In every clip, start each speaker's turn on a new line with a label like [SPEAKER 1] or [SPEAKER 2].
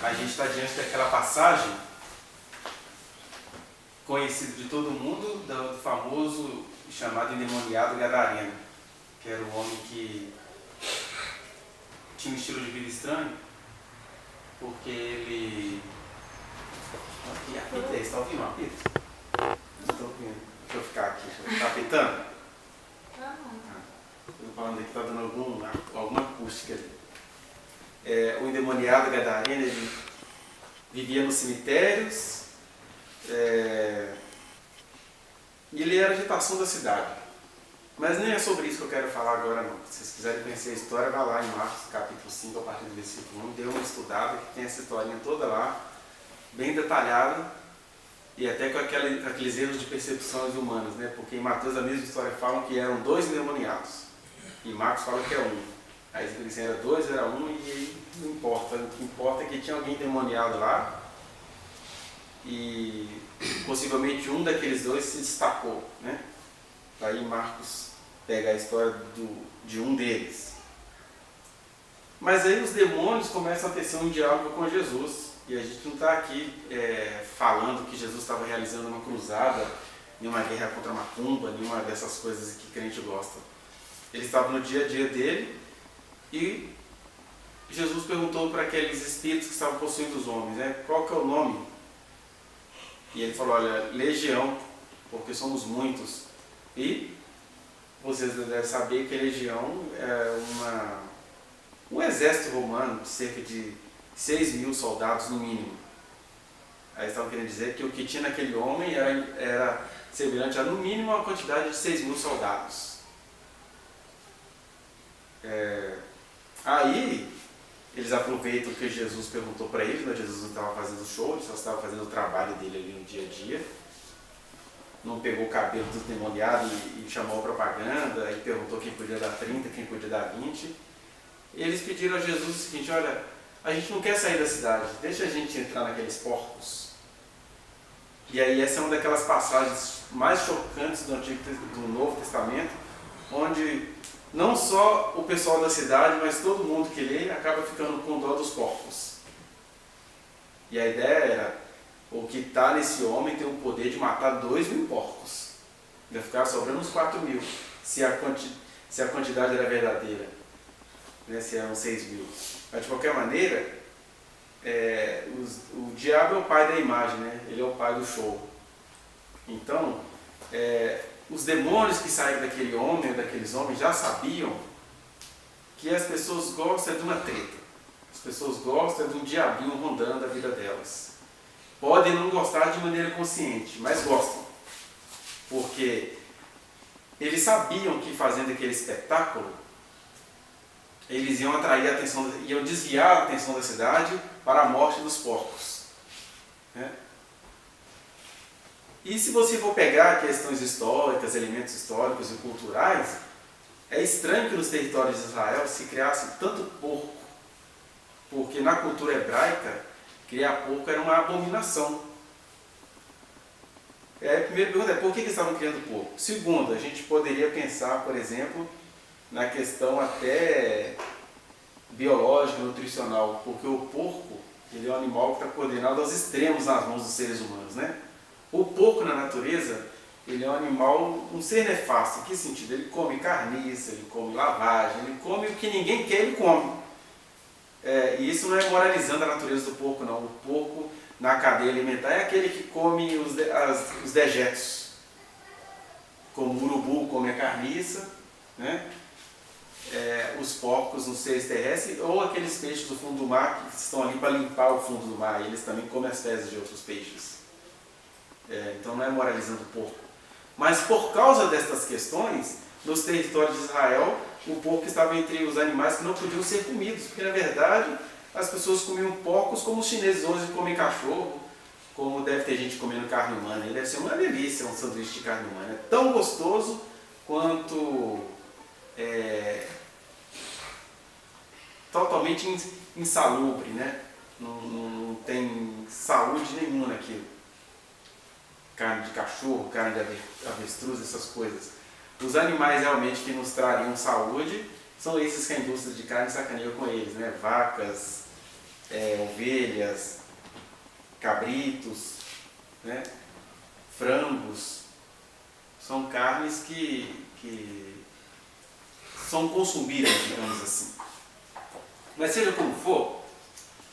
[SPEAKER 1] a gente está diante daquela passagem conhecida de todo mundo, do famoso chamado endemoniado gadareno, que era o homem que tinha um estilo de vida estranho, porque ele... Aqui, apita, está ouvindo um apito? Não estou ouvindo. Deixa eu ficar aqui. Está apitando? Estou falando aqui, está dando alguma acústica ali. O endemoniado gadareno, ele vivia nos cemitérios, e ele era a agitação da cidade. Mas nem é sobre isso que eu quero falar agora não. Se vocês quiserem conhecer a história, vá lá em Marcos capítulo 5, a partir do versículo 1, dê uma estudada, que tem essa historinha toda lá, bem detalhada, e até com aqueles erros de percepções humanas, né? Porque em Mateus a mesma história falam que eram 2 endemoniados, e Marcos fala que é 1. Aí eles dizem era 2, era 1, e aí não importa. O que importa é que tinha alguém endemoniado lá, e possivelmente um daqueles 2 se destacou, né? Aí Marcos pega a história de um deles. Mas aí os demônios começam a ter um diálogo com Jesus. E a gente não está aqui falando que Jesus estava realizando uma cruzada, nenhuma guerra contra a macumba, nenhuma dessas coisas que crente gosta. Ele estava no dia a dia dele e Jesus perguntou para aqueles espíritos que estavam possuindo os homens, né, qual que é o nome? E ele falou, olha, legião, porque somos muitos. E vocês devem saber que a legião é um exército romano de cerca de 6.000 soldados no mínimo. Aí estavam querendo dizer que o que tinha naquele homem era semelhante a no mínimo a quantidade de 6.000 soldados. Aí eles aproveitam que Jesus perguntou para eles, mas Jesus não estava fazendo show, ele só estava fazendo o trabalho dele ali no dia a dia. Não pegou o cabelo do endemoniado e chamou a propaganda, e perguntou quem podia dar 30, quem podia dar 20. E eles pediram a Jesus o seguinte, olha, a gente não quer sair da cidade, deixa a gente entrar naqueles porcos. E aí essa é uma daquelas passagens mais chocantes do Novo Testamento, onde não só o pessoal da cidade, mas todo mundo que lê acaba ficando com dó dos porcos. E a ideia era, o que está nesse homem tem o poder de matar 2.000 porcos. Vai ficar sobrando uns 4.000, se a quantidade era verdadeira, né, se eram 6.000. Mas de qualquer maneira, o diabo é o pai da imagem, né? Ele é o pai do show. Então, os demônios que saíram daquele homem, ou daqueles homens, já sabiam que as pessoas gostam de uma treta. As pessoas gostam de um diabinho rondando a vida delas. Podem não gostar de maneira consciente, mas gostam. Porque eles sabiam que fazendo aquele espetáculo, eles iam atrair a atenção, iam desviar a atenção da cidade para a morte dos porcos. Né? E se você for pegar questões históricas, elementos históricos e culturais, é estranho que nos territórios de Israel se criasse tanto porco, porque na cultura hebraica, criar porco era uma abominação. A primeira pergunta é, por que eles estavam criando porco? Segundo, a gente poderia pensar, por exemplo, na questão até biológica, nutricional, porque o porco ele é um animal que está coordenado aos extremos nas mãos dos seres humanos, né? O porco na natureza, ele é um animal, um ser nefasto. Em que sentido? Ele come carniça, ele come lavagem, ele come o que ninguém quer, ele come. E isso não é moralizando a natureza do porco, não. O porco na cadeia alimentar é aquele que come os dejetos. Como o urubu come a carniça, né? Os porcos nos seres terrestres, ou aqueles peixes do fundo do mar que estão ali para limpar o fundo do mar, e eles também comem as fezes de outros peixes. Então não é moralizando o porco. Mas por causa destas questões, nos territórios de Israel, o porco estava entre os animais que não podiam ser comidos, porque na verdade as pessoas comiam porcos como os chineses hoje comem cachorro, como deve ter gente comendo carne humana. Deve ser uma delícia um sanduíche de carne humana. É tão gostoso quanto totalmente insalubre, né? Não tem saúde nenhuma naquilo. Carne de cachorro, carne de avestruz, essas coisas. Os animais realmente que nos trariam saúde são esses que a indústria de carne sacaneia com eles, né? Vacas, ovelhas, cabritos, né? Frangos, são carnes que são consumidas, digamos assim. Mas seja como for,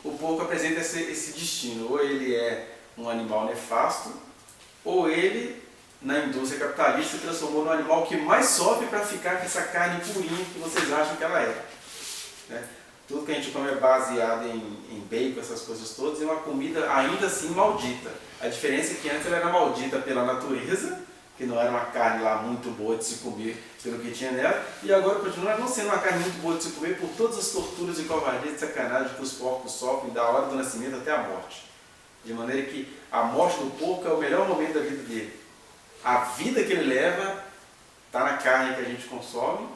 [SPEAKER 1] o porco apresenta esse destino. Ou ele é um animal nefasto, ou ele, na indústria capitalista, se transformou no animal que mais sofre para ficar com essa carne purinha que vocês acham que ela é. Né? Tudo que a gente come é baseado em bacon, essas coisas todas, é uma comida ainda assim maldita. A diferença é que antes ela era maldita pela natureza, que não era uma carne lá muito boa de se comer pelo que tinha nela, e agora continua não sendo uma carne muito boa de se comer por todas as torturas e covardias de sacanagem que os porcos sofrem da hora do nascimento até a morte. De maneira que a morte do porco é o melhor momento da vida dele. A vida que ele leva está na carne que a gente consome,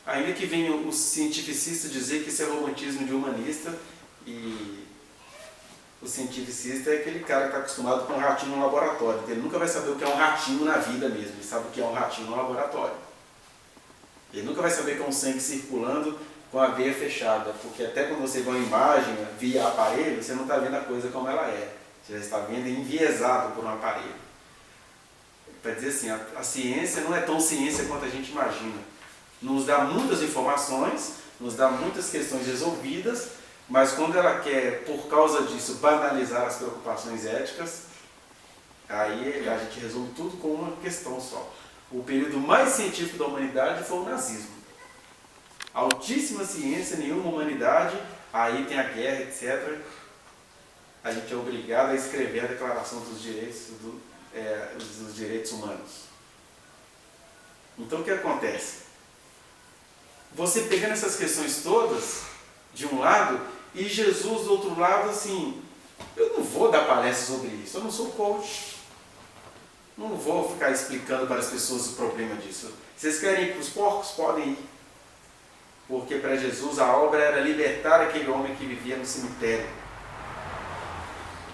[SPEAKER 1] ainda que venham os cientificistas dizer que isso é romantismo de humanista, e o cientificista é aquele cara que está acostumado com um ratinho no laboratório. Ele nunca vai saber o que é um ratinho na vida mesmo, ele sabe o que é um ratinho no laboratório. Ele nunca vai saber que é um sangue circulando com a veia fechada, porque até quando você vê uma imagem via aparelho, você não está vendo a coisa como ela é. Você já está vendo enviesado por um aparelho. Para dizer assim, a ciência não é tão ciência quanto a gente imagina. Nos dá muitas informações, nos dá muitas questões resolvidas, mas quando ela quer, por causa disso, banalizar as preocupações éticas, aí a gente resolve tudo com uma questão só. O período mais científico da humanidade foi o nazismo. Altíssima ciência, nenhuma humanidade, aí tem a guerra, etc. A gente é obrigado a escrever a Declaração dos Direitos Humanos. Então o que acontece? Você pegando essas questões todas, de um lado, e Jesus do outro lado, assim, eu não vou dar palestra sobre isso, eu não sou coach. Não vou ficar explicando para as pessoas o problema disso. Vocês querem ir para os porcos? Podem ir. Porque para Jesus a obra era libertar aquele homem que vivia no cemitério.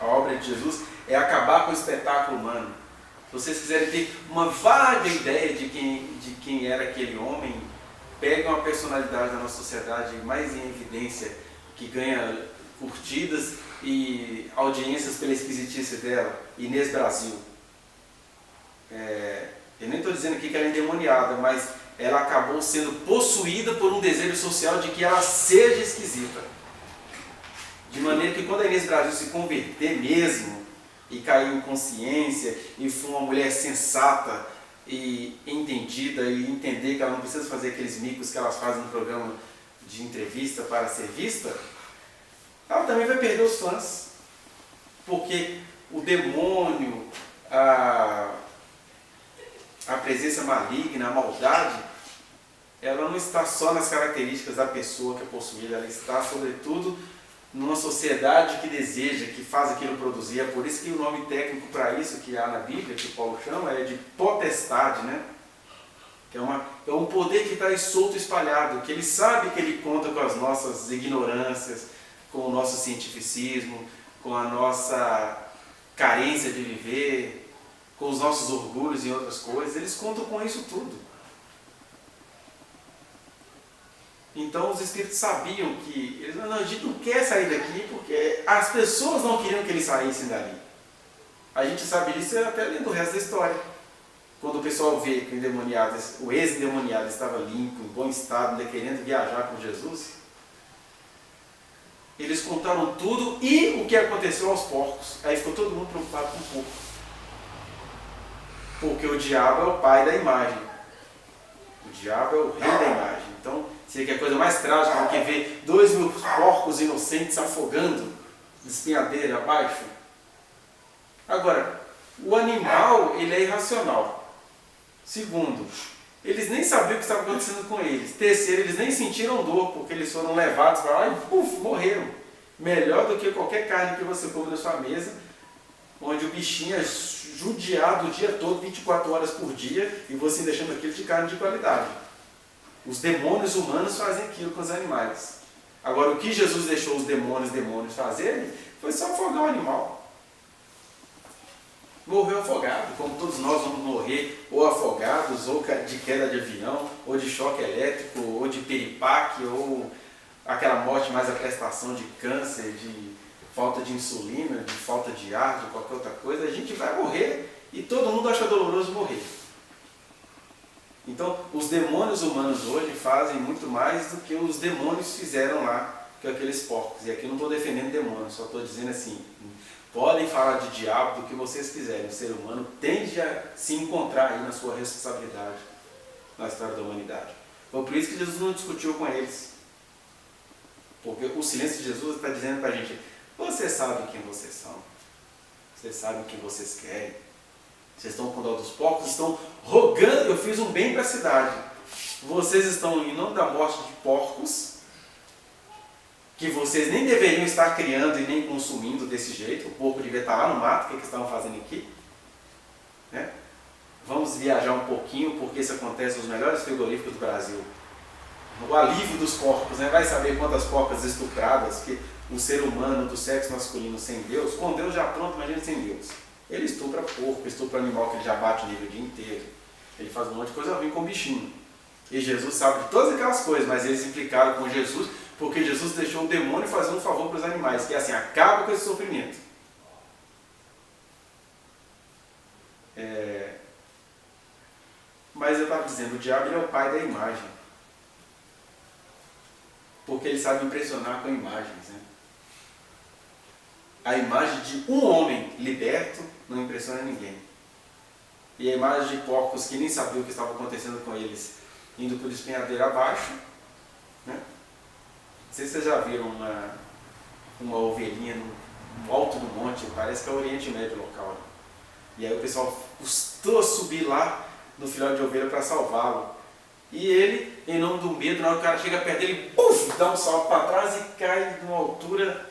[SPEAKER 1] A obra de Jesus é acabar com o espetáculo humano. Se vocês quiserem ter uma vaga ideia de quem era aquele homem, peguem uma personalidade da nossa sociedade mais em evidência, que ganha curtidas e audiências pela esquisitice dela, Inês Brasil. Eu nem estou dizendo aqui que ela é endemoniada, mas ela acabou sendo possuída por um desejo social de que ela seja esquisita. De maneira que quando a Inês Brasil se converter mesmo, e cair em consciência, e for uma mulher sensata e entendida, e entender que ela não precisa fazer aqueles micos que elas fazem no programa de entrevista para ser vista, ela também vai perder os fãs. Porque o demônio, a presença maligna, a maldade, ela não está só nas características da pessoa que é possuída, ela está, sobretudo, numa sociedade que deseja, que faz aquilo produzir. É por isso que o nome técnico para isso que há na Bíblia, que Paulo chama, é de potestade, né? Que é um poder que está aí solto, espalhado, que ele sabe que ele conta com as nossas ignorâncias, com o nosso cientificismo, com a nossa carência de viver, com os nossos orgulhos e outras coisas. Eles contam com isso tudo. Então os espíritos sabiam que a gente não quer sair daqui porque as pessoas não queriam que eles saíssem dali. A gente sabe disso até lendo o resto da história. Quando o pessoal vê que o ex-endemoniado estava limpo, em bom estado, ainda querendo viajar com Jesus, eles contaram tudo e o que aconteceu aos porcos. Aí ficou todo mundo preocupado com o porco. Porque o diabo é o pai da imagem. O diabo é o rei da imagem. Então, seria que a coisa mais trágica do que ver 2.000 porcos inocentes afogando de espinhadeira abaixo. Agora, o animal, ele é irracional. Segundo, eles nem sabiam o que estava acontecendo com eles. Terceiro, eles nem sentiram dor, porque eles foram levados para lá e morreram. Melhor do que qualquer carne que você come na sua mesa, onde o bichinho é judiado o dia todo, 24 horas por dia, e você deixando aquilo de carne de qualidade. Os demônios humanos fazem aquilo com os animais. Agora, o que Jesus deixou os demônios fazerem foi só afogar o animal. Morreu afogado, como todos nós vamos morrer, ou afogados, ou de queda de avião, ou de choque elétrico, ou de piripaque, ou aquela morte mais a prestação de câncer, de falta de insulina, de falta de ar, de qualquer outra coisa, a gente vai morrer e todo mundo acha doloroso morrer. Então, os demônios humanos hoje fazem muito mais do que os demônios fizeram lá com aqueles porcos. E aqui eu não estou defendendo demônios, só estou dizendo assim, podem falar de diabo do que vocês quiserem. O ser humano tende a se encontrar aí na sua responsabilidade na história da humanidade. Foi por isso que Jesus não discutiu com eles. Porque o silêncio de Jesus está dizendo para a gente, vocês sabem quem vocês são. Vocês sabem o que vocês querem. Vocês estão com dó dos porcos, estão rogando, eu fiz um bem para a cidade. Vocês estão, em nome da morte de porcos, que vocês nem deveriam estar criando e nem consumindo desse jeito. O porco devia estar lá no mato, o que eles estavam fazendo aqui? Né? Vamos viajar um pouquinho, porque isso acontece nos melhores frigoríficos do Brasil. O alívio dos porcos, né? Vai saber quantas porcas estupradas, que o ser humano do sexo masculino sem Deus, com Deus já pronto, imagina sem Deus. Ele estupra porco, estupra animal que ele já bate o nível o dia inteiro. Ele faz um monte de coisa ruim com o bichinho. E Jesus sabe de todas aquelas coisas, mas eles implicaram com Jesus, porque Jesus deixou o demônio fazer um favor para os animais, que é assim, acaba com esse sofrimento. Mas eu estava dizendo, o diabo ele é o pai da imagem. Porque ele sabe impressionar com imagens. Né? A imagem de um homem liberto não impressiona ninguém. E a imagem de porcos que nem sabiam o que estava acontecendo com eles, indo pelo despenhadeiro abaixo. Né? Não sei se vocês já viram uma ovelhinha no alto do monte, parece que é o Oriente Médio local. Né? E aí o pessoal custou subir lá no filhote de ovelha para salvá-lo. E ele, em nome do medo, na hora que o cara chega perto dele, puff, dá um salto para trás e cai numa altura,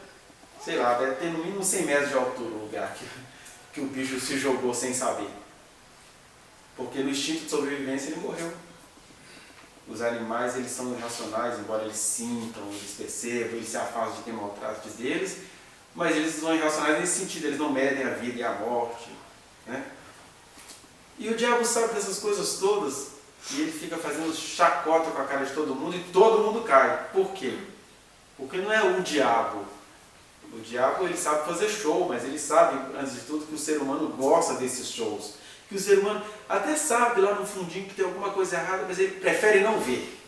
[SPEAKER 1] sei lá, deve ter no mínimo 100 metros de altura o lugar que o bicho se jogou sem saber. Porque no instinto de sobrevivência ele morreu. Os animais eles são irracionais, embora eles sintam, eles percebam, eles se afastam de quem maltrata deles, mas eles são irracionais nesse sentido, eles não medem a vida e a morte. Né? E o diabo sabe dessas coisas todas, e ele fica fazendo chacota com a cara de todo mundo, e todo mundo cai. Por quê? Porque não é o diabo. O diabo ele sabe fazer show, mas ele sabe, antes de tudo, que o ser humano gosta desses shows. Que o ser humano até sabe lá no fundinho que tem alguma coisa errada, mas ele prefere não ver.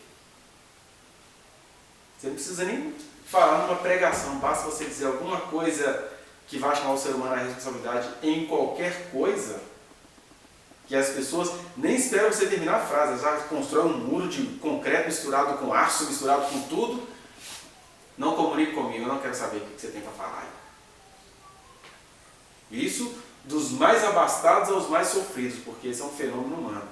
[SPEAKER 1] Você não precisa nem falar numa pregação, basta você dizer alguma coisa que vai chamar o ser humano à responsabilidade em qualquer coisa, que as pessoas nem esperam você terminar a frase, já constrói um muro de concreto misturado com aço, misturado com tudo. Não comunique comigo, eu não quero saber o que você tem para falar. Isso dos mais abastados aos mais sofridos, porque esse é um fenômeno humano.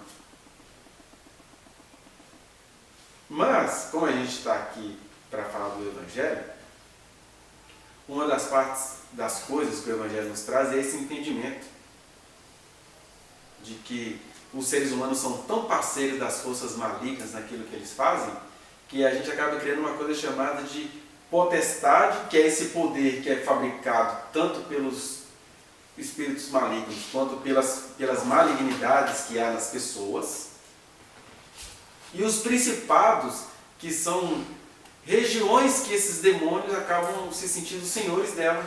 [SPEAKER 1] Mas, como a gente está aqui para falar do Evangelho, uma das partes das coisas que o Evangelho nos traz é esse entendimento de que os seres humanos são tão parceiros das forças malignas naquilo que eles fazem, que a gente acaba criando uma coisa chamada de potestade, que é esse poder que é fabricado tanto pelos espíritos malignos quanto pelas malignidades que há nas pessoas, e os principados, que são regiões que esses demônios acabam se sentindo senhores dela,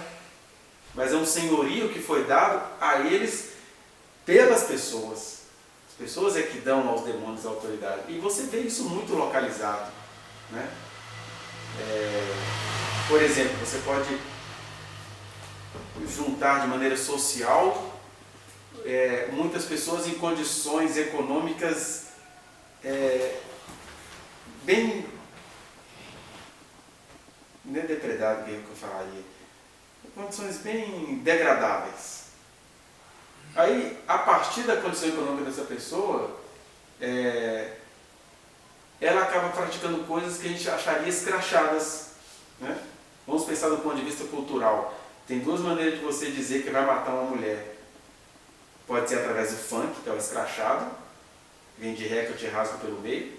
[SPEAKER 1] mas é um senhorio que foi dado a eles pelas pessoas. As pessoas é que dão aos demônios a autoridade. E você vê isso muito localizado. Né? Por exemplo, você pode juntar de maneira social muitas pessoas em condições econômicas bem... não é depredado que eu falaria. Condições bem degradáveis. Aí, a partir da condição econômica dessa pessoa, ela acaba praticando coisas que a gente acharia escrachadas. Né? Vamos pensar do ponto de vista cultural. Tem duas maneiras de você dizer que vai matar uma mulher. Pode ser através do funk, que é o escrachado, vem de ré que eu te rasgo pelo meio.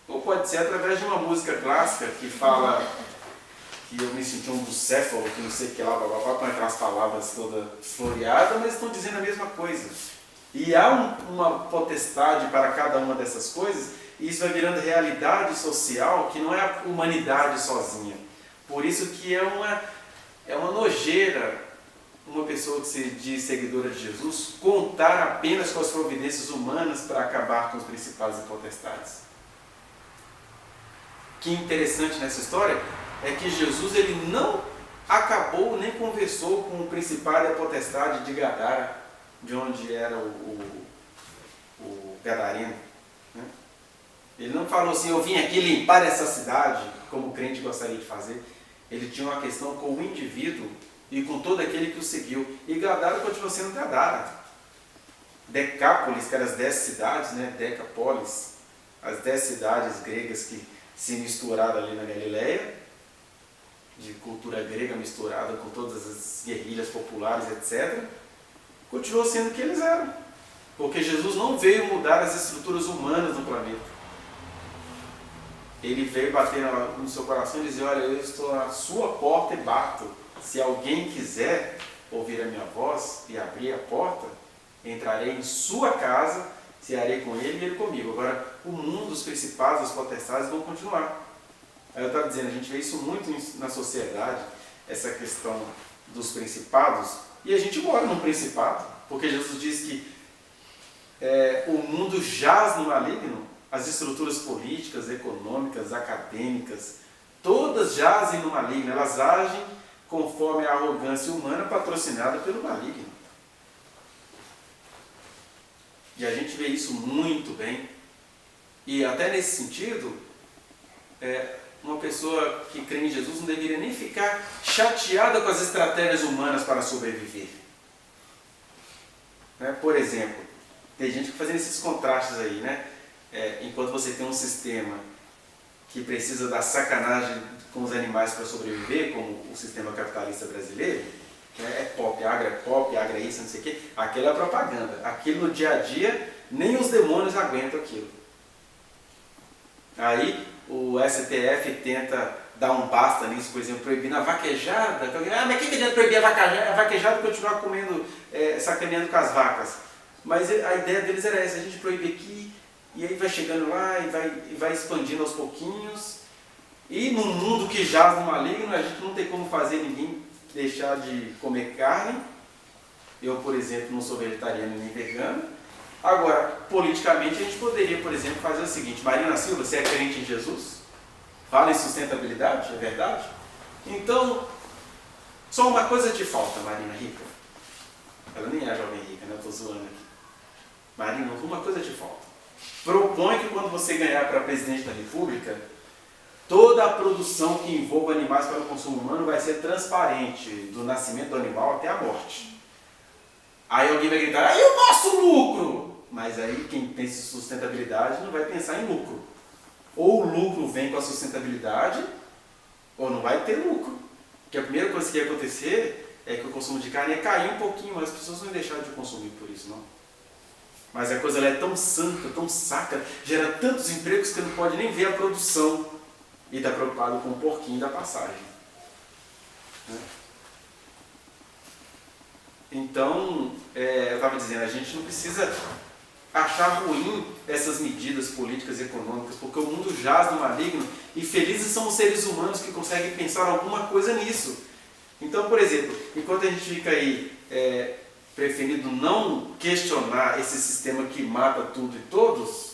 [SPEAKER 1] Ou pode ser através de uma música clássica que fala que eu me senti um bucéfalo, que não sei o que lá, com aquelas palavras todas floreadas, mas estão dizendo a mesma coisa. E há uma potestade para cada uma dessas coisas e isso vai virando realidade social, que não é a humanidade sozinha. Por isso que é uma nojeira uma pessoa que se diz seguidora de Jesus contar apenas com as providências humanas para acabar com os principados e potestades. O que é interessante nessa história é que Jesus ele não acabou nem conversou com o principado e a potestade de Gadara, de onde era o gadareno. Né? Ele não falou assim, eu vim aqui limpar essa cidade, como o crente gostaria de fazer. Ele tinha uma questão com o indivíduo e com todo aquele que o seguiu. E Gadara continua sendo Gadara. Decápolis, que eram as 10 cidades, né? Decapolis, as 10 cidades gregas que se misturaram ali na Galileia, de cultura grega misturada com todas as guerrilhas populares, etc., continuou sendo o que eles eram. Porque Jesus não veio mudar as estruturas humanas do planeta. Ele veio bater no seu coração e dizer, olha, eu estou à sua porta e bato. Se alguém quiser ouvir a minha voz e abrir a porta, entrarei em sua casa, cearei com ele e ele comigo. Agora, o mundo, os principados, os potestades vão continuar. Aí eu estava dizendo, a gente vê isso muito na sociedade, essa questão dos principados, e a gente mora num principado, porque Jesus diz que o mundo jaz no maligno, as estruturas políticas, econômicas, acadêmicas, todas jazem no maligno, elas agem conforme a arrogância humana patrocinada pelo maligno. E a gente vê isso muito bem. E até nesse sentido, uma pessoa que crê em Jesus não deveria nem ficar chateada com as estratégias humanas para sobreviver. Por exemplo, tem gente que faz esses contrastes aí, né? Enquanto você tem um sistema que precisa da sacanagem com os animais para sobreviver, como o sistema capitalista brasileiro, pop, agra isso, não sei o quê, aquilo é propaganda. Aquilo no dia a dia, nem os demônios aguentam aquilo. Aí o STF tenta dar um basta nisso, por exemplo, proibindo a vaquejada. Mas que adianta proibir a vaquejada e continuar comendo, sacaneando com as vacas? Mas a ideia deles era essa, a gente proíbe aqui, e aí vai chegando lá e vai expandindo aos pouquinhos. E num mundo que jaz no maligno, a gente não tem como fazer ninguém deixar de comer carne. Eu, por exemplo, não sou vegetariano nem vegano. Agora, politicamente, a gente poderia, por exemplo, fazer o seguinte: Marina Silva, você é crente em Jesus? Fala em sustentabilidade, é verdade? Então, só uma coisa te falta, Marina Rica. Ela nem é jovem rica, né? Eu estou zoando aqui. Marina, uma coisa te falta. Propõe que quando você ganhar para presidente da República, toda a produção que envolva animais para o consumo humano vai ser transparente, do nascimento do animal até a morte. Aí alguém vai gritar, e o nosso lucro? Mas aí quem pensa em sustentabilidade não vai pensar em lucro. Ou o lucro vem com a sustentabilidade, ou não vai ter lucro. Porque a primeira coisa que ia acontecer é que o consumo de carne ia cair um pouquinho, mas as pessoas não iam deixar de consumir por isso, não. Mas a coisa ela é tão santa, tão sacra, gera tantos empregos que não pode nem ver a produção. E está preocupado com o porquinho da passagem. Então, eu estava dizendo, a gente não precisa achar ruim essas medidas políticas e econômicas, porque o mundo jaz no maligno e felizes são os seres humanos que conseguem pensar alguma coisa nisso. Então, por exemplo, enquanto a gente fica aí preferindo não questionar esse sistema que mata tudo e todos,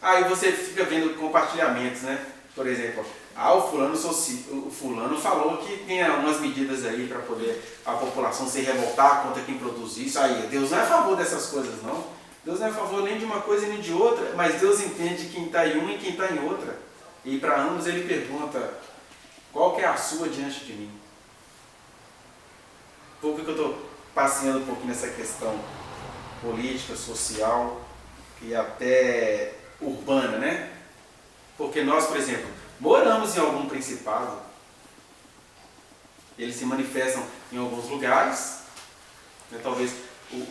[SPEAKER 1] aí você fica vendo compartilhamentos, né? Por exemplo, o fulano falou que tem algumas medidas aí para poder a população se revoltar contra quem produz isso. Aí, Deus não é a favor dessas coisas, não. Deus não é a favor nem de uma coisa nem de outra, mas Deus entende quem está em uma e quem está em outra. E para ambos ele pergunta, qual que é a sua diante de mim? Por que eu estou passeando um pouquinho nessa questão política, social e até urbana, né? Porque nós, por exemplo, moramos em algum principado. Eles se manifestam em alguns lugares. Né? Talvez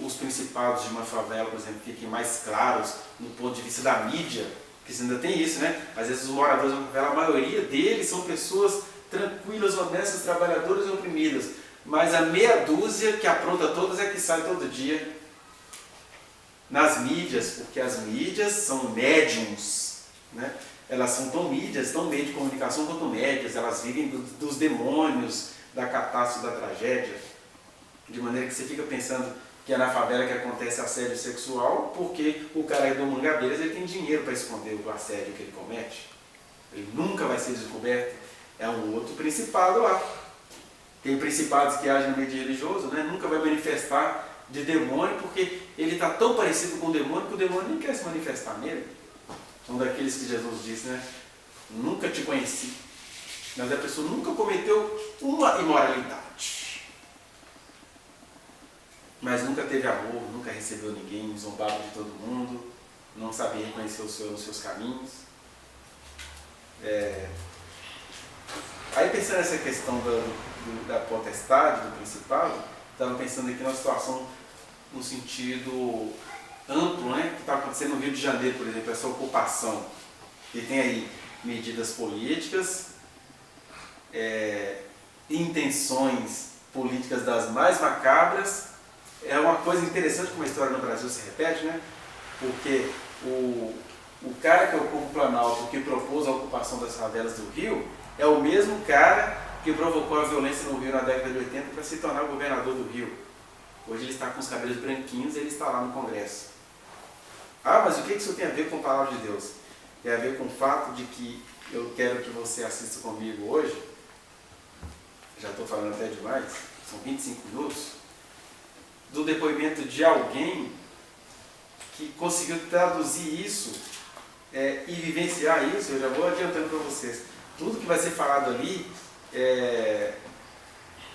[SPEAKER 1] os principados de uma favela, por exemplo, fiquem mais claros no ponto de vista da mídia, porque ainda tem isso, né? Às vezes os moradores de uma favela, a maioria deles são pessoas tranquilas, honestas, trabalhadoras e oprimidas. Mas a meia dúzia que apronta todas é que sai todo dia. nas mídias, porque as mídias são médiums, né? Elas são tão mídias, tão meio de comunicação quanto médias, elas vivem dos demônios, da catástrofe, da tragédia, de maneira que você fica pensando que é na favela que acontece assédio sexual, porque o cara do Mangabeiras ele tem dinheiro para esconder o assédio que ele comete. Ele nunca vai ser descoberto. É um outro principado lá. Tem principados que agem no meio de religioso, né? Nunca vai manifestar de demônio, porque ele está tão parecido com o demônio que o demônio nem quer se manifestar nele. Um daqueles que Jesus disse, né? Nunca te conheci. Mas a pessoa nunca cometeu uma imoralidade. Mas nunca teve amor, nunca recebeu ninguém, zombava de todo mundo, não sabia reconhecer o Senhor nos seus caminhos. Aí pensando nessa questão da potestade, do principado, estava pensando aqui numa situação no sentido amplo, né, que está acontecendo no Rio de Janeiro, por exemplo, essa ocupação. E tem aí medidas políticas, intenções políticas das mais macabras. É uma coisa interessante como a história no Brasil se repete, né? Porque o cara que ocupa o Planalto, que propôs a ocupação das favelas do Rio, é o mesmo cara que provocou a violência no Rio na década de 80 para se tornar o governador do Rio. Hoje ele está com os cabelos branquinhos e ele está lá no Congresso. Ah, mas o que isso tem a ver com a palavra de Deus? Tem a ver com o fato de que eu quero que você assista comigo hoje, já estou falando até demais, são 25 minutos, do depoimento de alguém que conseguiu traduzir isso e vivenciar isso. Eu já vou adiantando para vocês. Tudo que vai ser falado ali,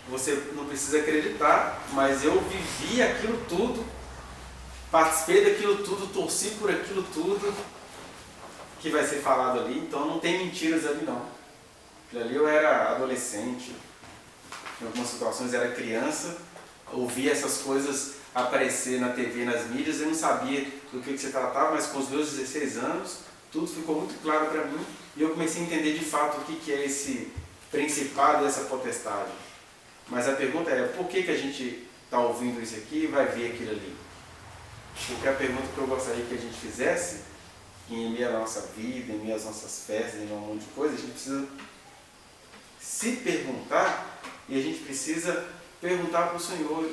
[SPEAKER 1] você não precisa acreditar, mas eu vivi aquilo tudo, participei daquilo tudo, torci por aquilo tudo que vai ser falado ali, então não tem mentiras ali não. Ali eu era adolescente, em algumas situações era criança, ouvia essas coisas aparecer na TV, nas mídias, eu não sabia do que se tratava, mas com os meus 16 anos, tudo ficou muito claro para mim e eu comecei a entender de fato o que é esse principado, essa potestade. Mas a pergunta é, por que a gente está ouvindo isso aqui e vai ver aquilo ali? Porque a pergunta que eu gostaria que a gente fizesse, em meio à nossa vida, em meio às nossas festas, em meio a um monte de coisa, a gente precisa se perguntar e a gente precisa perguntar para o Senhor,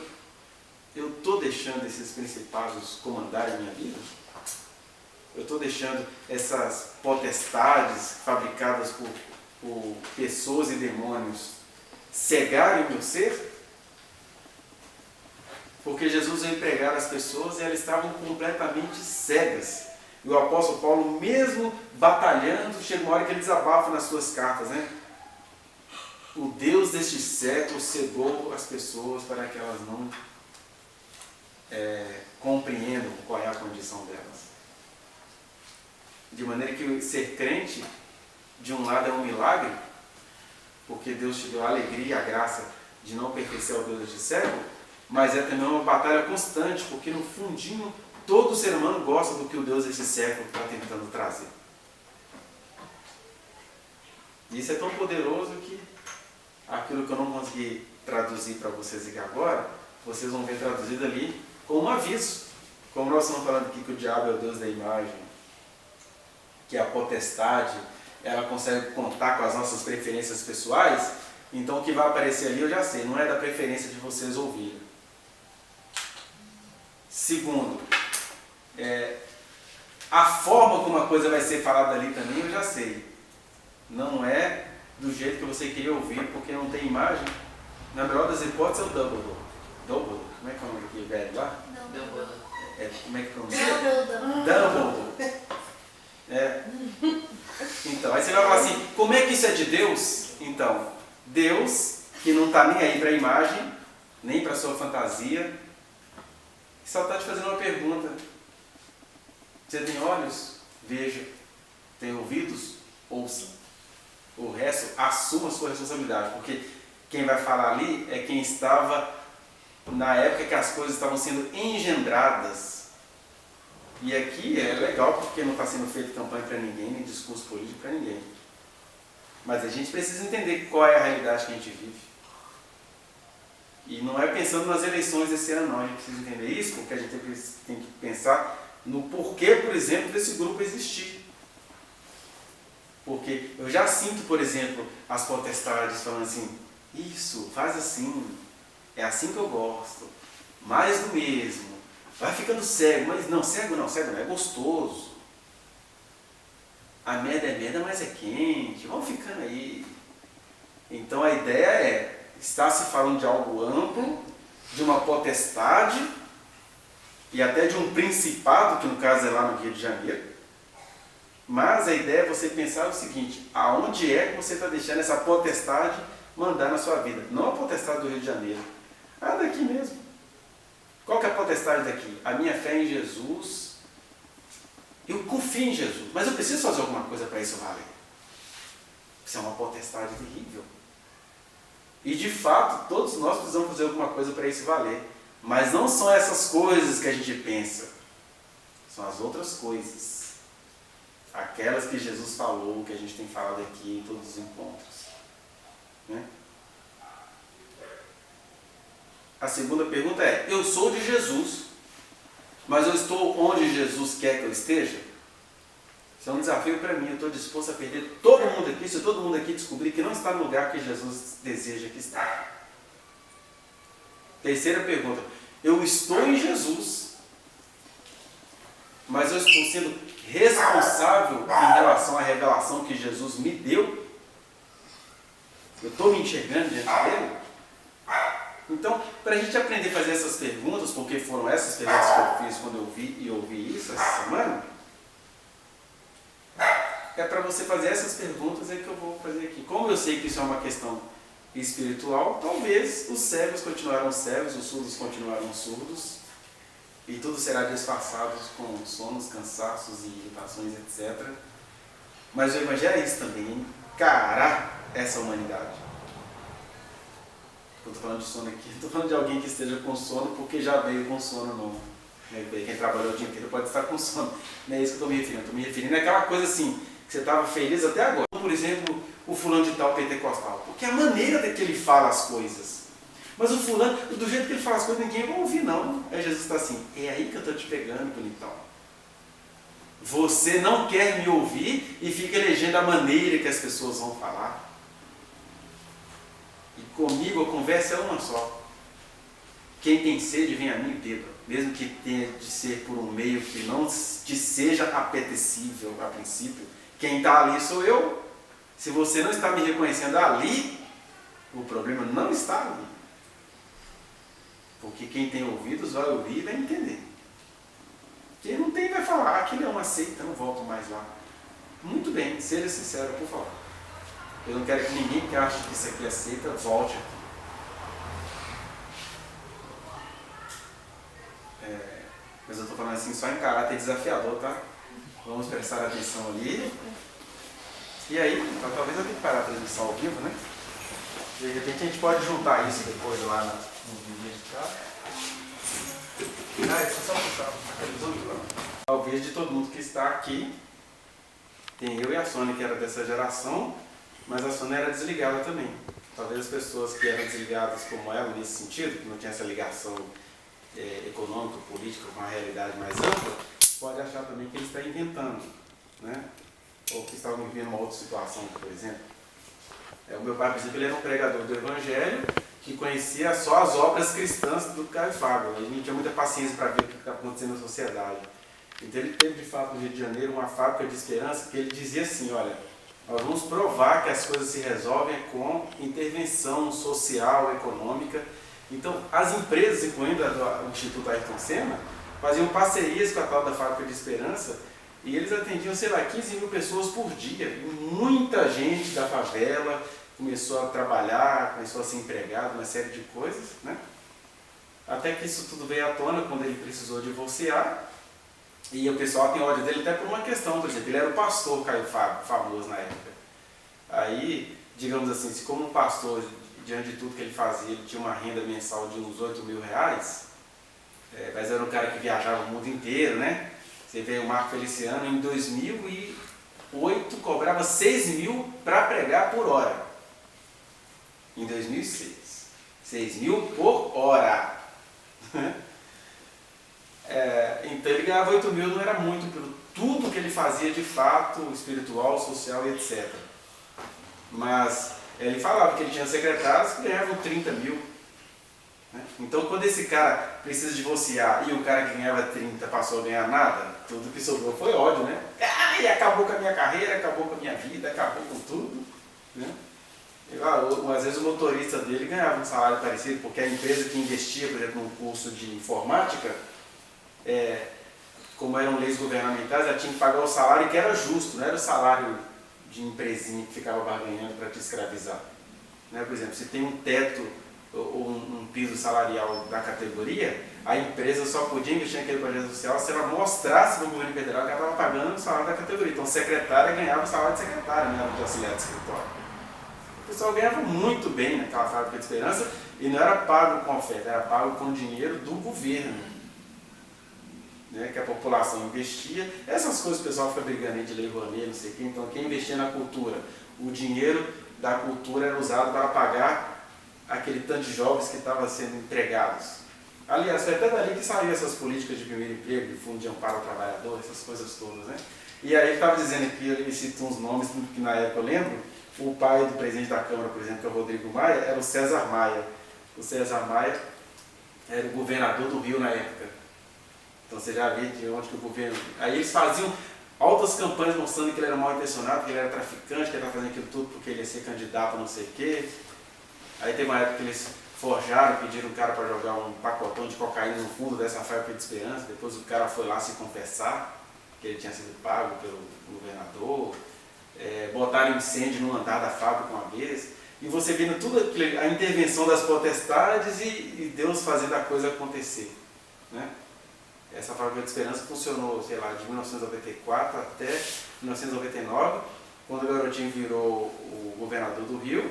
[SPEAKER 1] eu estou deixando esses principados comandarem a minha vida? Eu estou deixando essas potestades fabricadas por pessoas e demônios cegarem o meu ser? Porque Jesus veio pregar às pessoas e elas estavam completamente cegas. E o apóstolo Paulo, mesmo batalhando, chega uma hora que ele desabafa nas suas cartas, né? O Deus deste século cegou as pessoas para que elas não compreendam qual é a condição delas. De maneira que ser crente, de um lado é um milagre, porque Deus te deu a alegria e a graça de não pertencer ao Deus deste século, mas é também uma batalha constante, porque no fundinho todo ser humano gosta do que o Deus desse século está tentando trazer. E isso é tão poderoso que aquilo que eu não consegui traduzir para vocês aqui agora, vocês vão ver traduzido ali com um aviso. Como nós estamos falando aqui que o diabo é o Deus da imagem, que a potestade, ela consegue contar com as nossas preferências pessoais, então o que vai aparecer ali eu já sei, não é da preferência de vocês ouvirem. Segundo, a forma como a coisa vai ser falada ali também eu já sei. Não é do jeito que você queria ouvir, porque não tem imagem. Na melhor das hipóteses é o Dumbledore. Dumbledore? Como é que é o nome aqui, velho lá?
[SPEAKER 2] Dumbledore.
[SPEAKER 1] Como é que é o nome? Dumbledore. Então, aí você vai falar assim, como é que isso é de Deus? Então, Deus, que não está nem aí para a imagem, nem para a sua fantasia, só está te fazendo uma pergunta. Você tem olhos? Veja. Tem ouvidos? Ouça. O resto, assuma a sua responsabilidade, porque quem vai falar ali é quem estava na época que as coisas estavam sendo engendradas. E aqui é legal porque não está sendo feita campanha para ninguém, nem discurso político para ninguém. Mas a gente precisa entender qual é a realidade que a gente vive. E não é pensando nas eleições desse ano, não. A gente precisa entender isso, porque a gente tem que pensar no porquê, por exemplo, desse grupo existir. Porque eu já sinto, por exemplo, as potestades falando assim, isso, faz assim, é assim que eu gosto, mais do mesmo, vai ficando cego, mas não, cego não, é gostoso. A merda é merda, mas é quente, vamos ficando aí. Então a ideia é, está se falando de algo amplo, de uma potestade, e até de um principado, que no caso é lá no Rio de Janeiro. Mas a ideia é você pensar o seguinte, aonde é que você está deixando essa potestade mandar na sua vida? Não a potestade do Rio de Janeiro, a daqui mesmo. Qual que é a potestade daqui? A minha fé em Jesus. Eu confio em Jesus, mas eu preciso fazer alguma coisa para isso valer. Isso é uma potestade terrível. E de fato, todos nós precisamos fazer alguma coisa para isso valer. Mas não são essas coisas que a gente pensa. São as outras coisas. Aquelas que Jesus falou, que a gente tem falado aqui em todos os encontros. Né? A segunda pergunta é, eu sou de Jesus, mas eu estou onde Jesus quer que eu esteja? Isso é um desafio para mim, eu estou disposto a perder todo mundo aqui, se todo mundo aqui descobrir que não está no lugar que Jesus deseja que está. Terceira pergunta, eu estou em Jesus, mas eu estou sendo responsável em relação à revelação que Jesus me deu? Eu estou me enxergando diante dele? Então, para a gente aprender a fazer essas perguntas, porque foram essas perguntas que eu fiz quando eu vi e ouvi isso essa semana, é para você fazer essas perguntas que eu vou fazer aqui. Como eu sei que isso é uma questão espiritual, talvez os cegos continuaram cegos, os surdos continuaram surdos, e tudo será disfarçado com sonos, cansaços e irritações, etc. Mas o Evangelho é isso também, encarar essa humanidade. Eu estou falando de sono aqui, estou falando de alguém que esteja com sono porque já veio com sono novo. Quem trabalhou o dia inteiro pode estar com sono. Não é isso que eu estou me referindo. Estou me referindo àquela coisa assim, que você estava feliz até agora. Por exemplo, o fulano de tal pentecostal. Porque é a maneira que ele fala as coisas. Mas o fulano, do jeito que ele fala as coisas, ninguém vai ouvir não. Aí Jesus está assim, é aí que eu estou te pegando, bonitão. Você não quer me ouvir e fica elegendo a maneira que as pessoas vão falar. E comigo a conversa é uma só. Quem tem sede, vem a mim e beba. Mesmo que tenha de ser por um meio que não te seja apetecível a princípio. Quem está ali sou eu. Se você não está me reconhecendo ali, o problema não está ali. Porque quem tem ouvidos vai ouvir e vai entender. Quem não tem vai falar, aquilo é uma seita, não volto mais lá. Muito bem, seja sincero, por favor. Eu não quero que ninguém que ache que isso aqui é seita, volte aqui. Mas eu estou falando assim só em caráter desafiador, tá? Vamos prestar atenção ali. E aí, então, talvez eu tenha que parar a transmissão ao vivo, né? De repente a gente pode juntar isso depois lá no vídeo de cá. Isso é só puxar a televisão de lá. O vídeo de todo mundo que está aqui. Tem eu e a Sônia que era dessa geração, mas a Sônia era desligada também. Talvez as pessoas que eram desligadas como ela nesse sentido, que não tinha essa ligação econômica, política com a realidade mais ampla, pode achar também que ele está inventando, né? Ou que estavam vivendo uma outra situação, por exemplo. O meu pai, por exemplo, ele era um pregador do Evangelho que conhecia só as obras cristãs do Caio Fábio. Ele não tinha muita paciência para ver o que estava acontecendo na sociedade. Então ele teve, de fato, no Rio de Janeiro, uma fábrica de esperança que ele dizia assim, olha, nós vamos provar que as coisas se resolvem com intervenção social, econômica. Então, as empresas, incluindo o Instituto Ayrton Senna, faziam parcerias com a tal da Fábrica de Esperança e eles atendiam, sei lá, 15 mil pessoas por dia. E muita gente da favela começou a trabalhar, começou a ser empregado, uma série de coisas, né? Até que isso tudo veio à tona quando ele precisou divorciar. E o pessoal tem ódio dele até por uma questão, por exemplo, ele era o pastor Caio Fábio, famoso na época. Aí, digamos assim, se como um pastor, diante de tudo que ele fazia, ele tinha uma renda mensal de uns 8 mil reais, mas era um cara que viajava o mundo inteiro, né? Você vê o Marco Feliciano, em 2008, cobrava 6 mil para pregar por hora. Em 2006. 6.000 por hora. Então ele ganhava 8.000, não era muito pelo tudo que ele fazia de fato, espiritual, social e etc. Mas ele falava que ele tinha secretários que ganhavam 30.000. Né? Então quando esse cara precisa divorciar e o cara que ganhava 30 passou a ganhar nada, tudo que sobrou foi ódio, né? E acabou com a minha carreira, acabou com a minha vida, acabou com tudo. Né? Às vezes o motorista dele ganhava um salário parecido, porque a empresa que investia, por exemplo, num curso de informática, como eram leis governamentais, ela tinha que pagar o salário que era justo, não era o salário de empresinha que ficava barganhando para te escravizar. Né? Por exemplo, se tem um teto ou um piso salarial da categoria, a empresa só podia investir naquele projeto social se ela mostrasse no governo federal que ela estava pagando o salário da categoria. Então, secretária ganhava o salário de secretária, né? De auxiliar de escritório. O pessoal ganhava muito bem naquela fábrica de esperança e não era pago com oferta, era pago com dinheiro do governo, né, que a população investia. Essas coisas o pessoal fica brigando aí de lei Rouanet, não sei o quê. Então quem investia na cultura, o dinheiro da cultura era usado para pagar aquele tanto de jovens que estavam sendo empregados. Aliás, foi até dali que saíram essas políticas de primeiro emprego, de fundo de amparo ao trabalhador, essas coisas todas, né? E aí ele estava dizendo aqui, ele cita uns nomes que na época eu lembro. O pai do presidente da Câmara, por exemplo, que é o Rodrigo Maia, era o César Maia. O César Maia era o governador do Rio na época. Então você já vê de onde que o governo... Aí eles faziam altas campanhas mostrando que ele era mal intencionado, que ele era traficante, que ele estava fazendo aquilo tudo porque ele ia ser candidato a não sei o quê. Aí teve uma época que eles forjaram, pediram o cara para jogar um pacotão de cocaína no fundo dessa fábrica de esperança. Depois o cara foi lá se confessar que ele tinha sido pago pelo governador. Botaram incêndio no andar da fábrica uma vez. E você vendo tudo aquilo, a intervenção das potestades e Deus fazendo a coisa acontecer. Né? Essa fábrica de esperança funcionou, sei lá, de 1994 até 1999, quando o garotinho virou o governador do Rio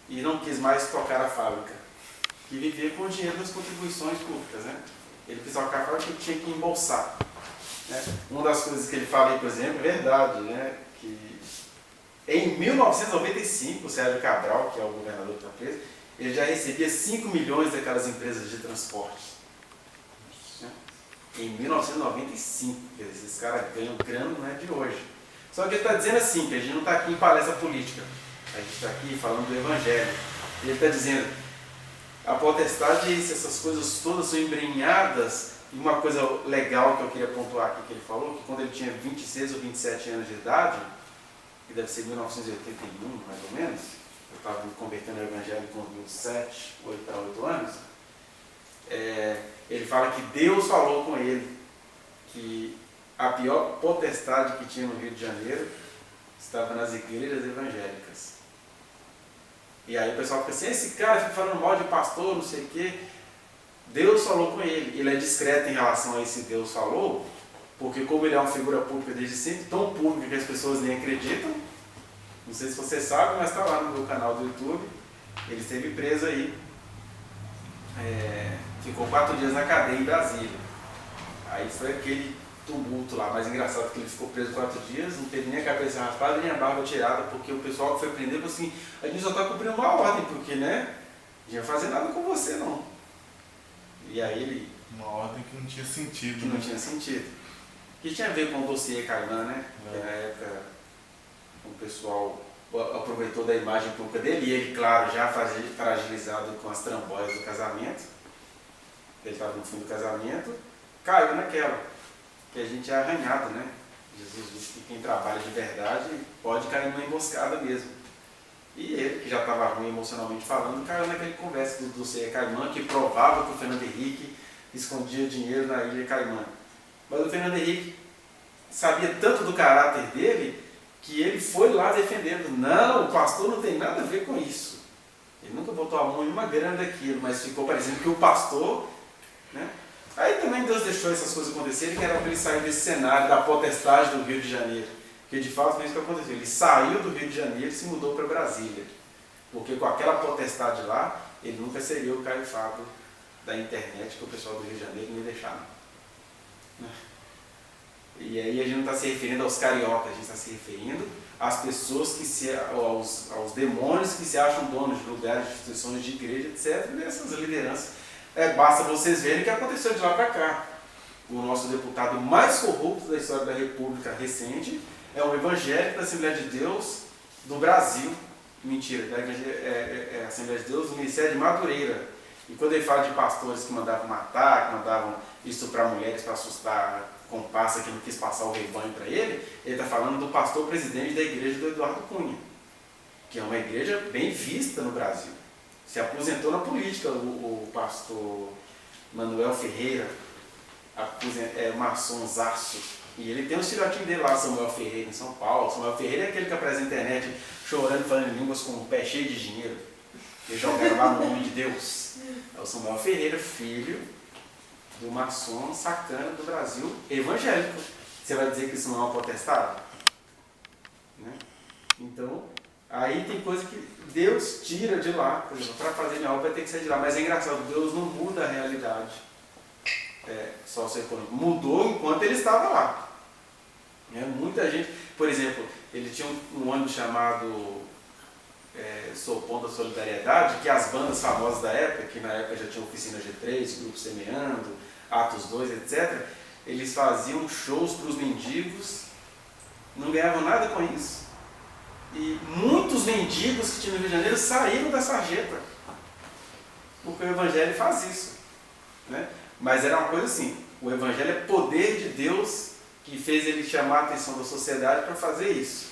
[SPEAKER 1] e não quis mais tocar a fábrica. E vivia com o dinheiro das contribuições públicas. Né? Ele quis tocar a fábrica porque tinha que embolsar. Né? Uma das coisas que ele fala aí, por exemplo, é verdade, né? Que em 1995, o Sérgio Cabral, que é o governador que está preso, ele já recebia 5 milhões daquelas empresas de transporte. Né? Em 1995, quer dizer, esses caras ganham grana, não é de hoje. Só que ele está dizendo assim, que a gente não está aqui em palestra política, a gente está aqui falando do Evangelho. Ele está dizendo, a potestade é isso, essas coisas todas são embrenhadas. E uma coisa legal que eu queria pontuar aqui, que ele falou, que quando ele tinha 26 ou 27 anos de idade, que deve ser 1981, mais ou menos, eu estava me convertendo ao Evangelho com 27, 8 para 8 anos, ele fala que Deus falou com ele que a pior potestade que tinha no Rio de Janeiro estava nas igrejas evangélicas. E aí o pessoal fica assim, esse cara fica falando mal de pastor, não sei o quê. Deus falou com ele. Ele é discreto em relação a esse Deus falou, porque como ele é uma figura pública desde sempre, tão pública que as pessoas nem acreditam, não sei se você sabe, mas está lá no meu canal do YouTube, ele esteve preso aí, ficou 4 dias na cadeia em Brasília. Aí foi aquele tumulto lá, mais engraçado que ele ficou preso 4 dias, não teve nem a cabeça raspada nem a barba tirada, porque o pessoal que foi prender falou assim, a gente só está cumprindo uma ordem, porque né, não ia fazer nada com você não. E aí ele...
[SPEAKER 2] Uma ordem que não tinha sentido.
[SPEAKER 1] Que não tinha sentido. Que tinha a ver com o dossiê Caimã, né? Que na época o pessoal aproveitou da imagem pública dele, e ele, claro, já fragilizado com as trambolhas do casamento, ele estava no fim do casamento, caiu naquela, que a gente é arranhado, né? Jesus disse que quem trabalha de verdade pode cair numa emboscada mesmo. E ele, que já estava ruim emocionalmente falando, caiu naquele conversa do dossiê Caimã, que provava que o Fernando Henrique escondia dinheiro na ilha Caimã. Mas o Fernando Henrique sabia tanto do caráter dele, que ele foi lá defendendo. Não, o pastor não tem nada a ver com isso. Ele nunca botou a mão em uma grana daquilo, mas ficou parecendo que o pastor... Né? Aí também Deus deixou essas coisas acontecerem, que era para ele sair desse cenário da potestade do Rio de Janeiro. Porque de fato foi isso que aconteceu. Ele saiu do Rio de Janeiro e se mudou para Brasília. Porque com aquela potestade lá, ele nunca seria o Caio Fábio da internet, que o pessoal do Rio de Janeiro não ia deixar. Né? E aí a gente não está se referindo aos cariocas, a gente está se referindo às pessoas aos demônios que se acham donos de lugares, de instituições de igreja, etc. E essas lideranças. Basta vocês verem o que aconteceu de lá para cá. O nosso deputado mais corrupto da história da República recente é um evangélico da Assembleia de Deus do Brasil. Mentira, da Assembleia de Deus do Ministério de Madureira. E quando ele fala de pastores que mandavam matar, que mandavam estuprar mulheres para assustar com passa que não quis passar o rebanho para ele está falando do pastor presidente da igreja do Eduardo Cunha, que é uma igreja bem vista no Brasil. Se aposentou na política, o pastor Manuel Ferreira, maçonzaço. E ele tem um filhotinho dele lá, Samuel Ferreira, em São Paulo. Samuel Ferreira é aquele que aparece na internet chorando, falando em línguas com o pé cheio de dinheiro. E jogaram lá no nome de Deus. É o Samuel Ferreira, filho do maçom sacana do Brasil, evangélico. Você vai dizer que isso não é uma potestade? Né? Então, aí tem coisa que Deus tira de lá. Por exemplo, para fazer minha obra vai ter que sair de lá. Mas é engraçado, Deus não muda a realidade socioeconômica. Mudou enquanto ele estava lá. Muita gente, por exemplo, ele tinha um ônibus chamado Sopão da Solidariedade, que as bandas famosas da época, que na época já tinha Oficina G3, Grupo Semeando, Atos 2, etc., eles faziam shows para os mendigos, não ganhavam nada com isso. E muitos mendigos que tinham no Rio de Janeiro saíram da sarjeta, porque o Evangelho faz isso. Né? Mas era uma coisa assim, o Evangelho é poder de Deus que fez ele chamar a atenção da sociedade para fazer isso.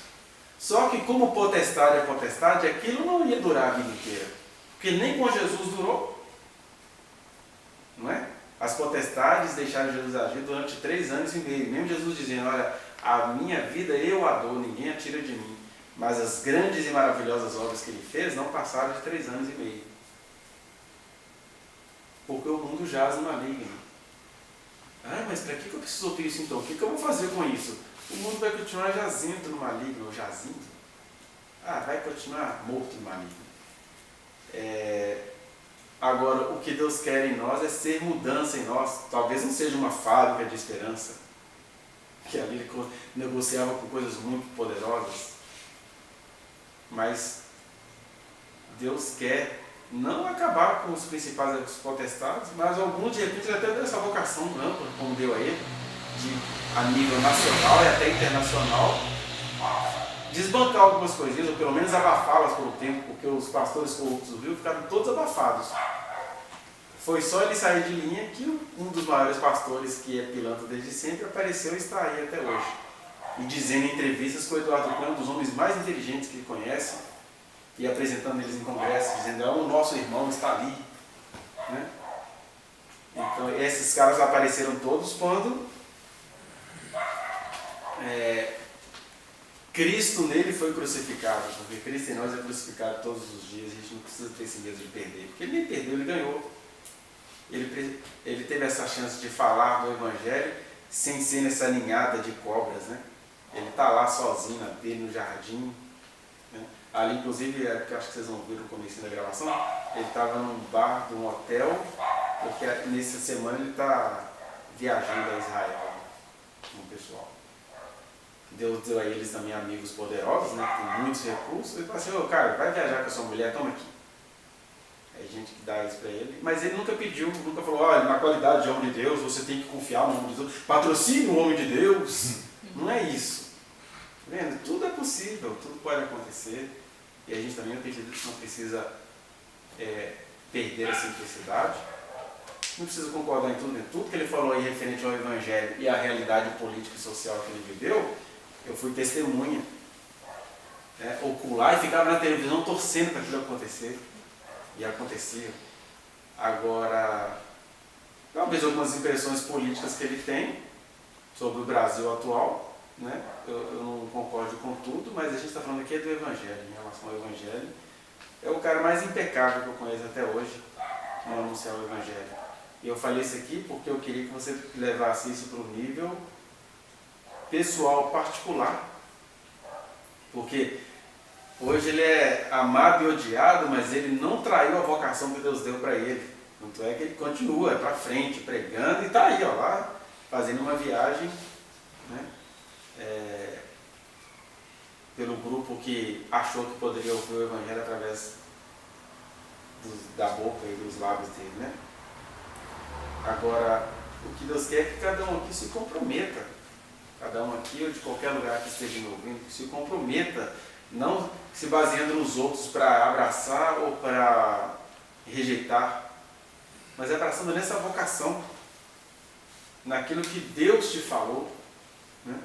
[SPEAKER 1] Só que como potestade é potestade, aquilo não ia durar a vida inteira. Porque nem com Jesus durou. Não é? As potestades deixaram Jesus agir durante 3 anos e meio. Mesmo Jesus dizendo, olha, a minha vida eu a dou, ninguém a tira de mim. Mas as grandes e maravilhosas obras que ele fez não passaram de 3 anos e meio. Porque o mundo jaz no maligno. Mas para que eu preciso ouvir isso então? O que eu vou fazer com isso? O mundo vai continuar jazindo no maligno, ou jazindo? Vai continuar morto no maligno. Agora, o que Deus quer em nós é ser mudança em nós. Talvez não seja uma fábrica de esperança, que ali ele negociava com coisas muito poderosas. Mas Deus quer não acabar com os principais potestades, mas alguns de repente até deu essa vocação ampla, como deu a ele, a nível nacional e até internacional, desbancar algumas coisinhas, ou pelo menos abafá-las por um tempo, porque os pastores corruptos do Rio ficaram todos abafados. Foi só ele sair de linha que um dos maiores pastores, que é pilantra desde sempre, apareceu e está aí até hoje. E dizendo em entrevistas que o Eduardo Cunha é um dos homens mais inteligentes que ele conhece, e apresentando eles em congresso, dizendo, o nosso irmão está ali. Né? Então, esses caras apareceram todos quando Cristo nele foi crucificado, porque Cristo em nós é crucificado todos os dias, a gente não precisa ter esse medo de perder, porque ele nem perdeu, ele ganhou. Ele teve essa chance de falar do Evangelho sem ser nessa ninhada de cobras, né? Ele está lá sozinho, dele no jardim. Né? Ali, inclusive, que eu acho que vocês vão ver no começo da gravação, ele estava num bar de um hotel, porque nessa semana ele está viajando a Israel com o pessoal. Deus deu a eles também amigos poderosos, né, que tem muitos recursos, e fala assim, cara, vai viajar com a sua mulher, toma aqui. É gente que dá isso para ele, mas ele nunca pediu, nunca falou, olha, na qualidade de homem de Deus, você tem que confiar no homem de Deus, patrocine o homem de Deus. Não é isso. Tá vendo? Tudo é possível, tudo pode acontecer, e a gente também não precisa perder a simplicidade, não precisa concordar em tudo que ele falou aí referente ao Evangelho e à realidade política e social que ele viveu. Eu fui testemunha ocular e ficava na televisão torcendo para aquilo acontecer. E acontecia. Agora, talvez algumas impressões políticas que ele tem sobre o Brasil atual, né? Eu não concordo com tudo, mas a gente está falando aqui do Evangelho, em relação ao Evangelho. É o cara mais impecável que eu conheço até hoje no anunciar o Evangelho. E eu falei isso aqui porque eu queria que você levasse isso para o nível pessoal, particular. Porque hoje ele é amado e odiado, mas ele não traiu a vocação que Deus deu para ele. Tanto é que ele continua para frente, pregando, e está aí, lá, fazendo uma viagem, né, pelo grupo que achou que poderia ouvir o Evangelho através da boca e dos lábios dele, né? Agora, o que Deus quer é que cada um aqui se comprometa, cada um aqui ou de qualquer lugar que esteja me ouvindo, que se comprometa, não se baseando nos outros para abraçar ou para rejeitar, mas abraçando nessa vocação, naquilo que Deus te falou, né?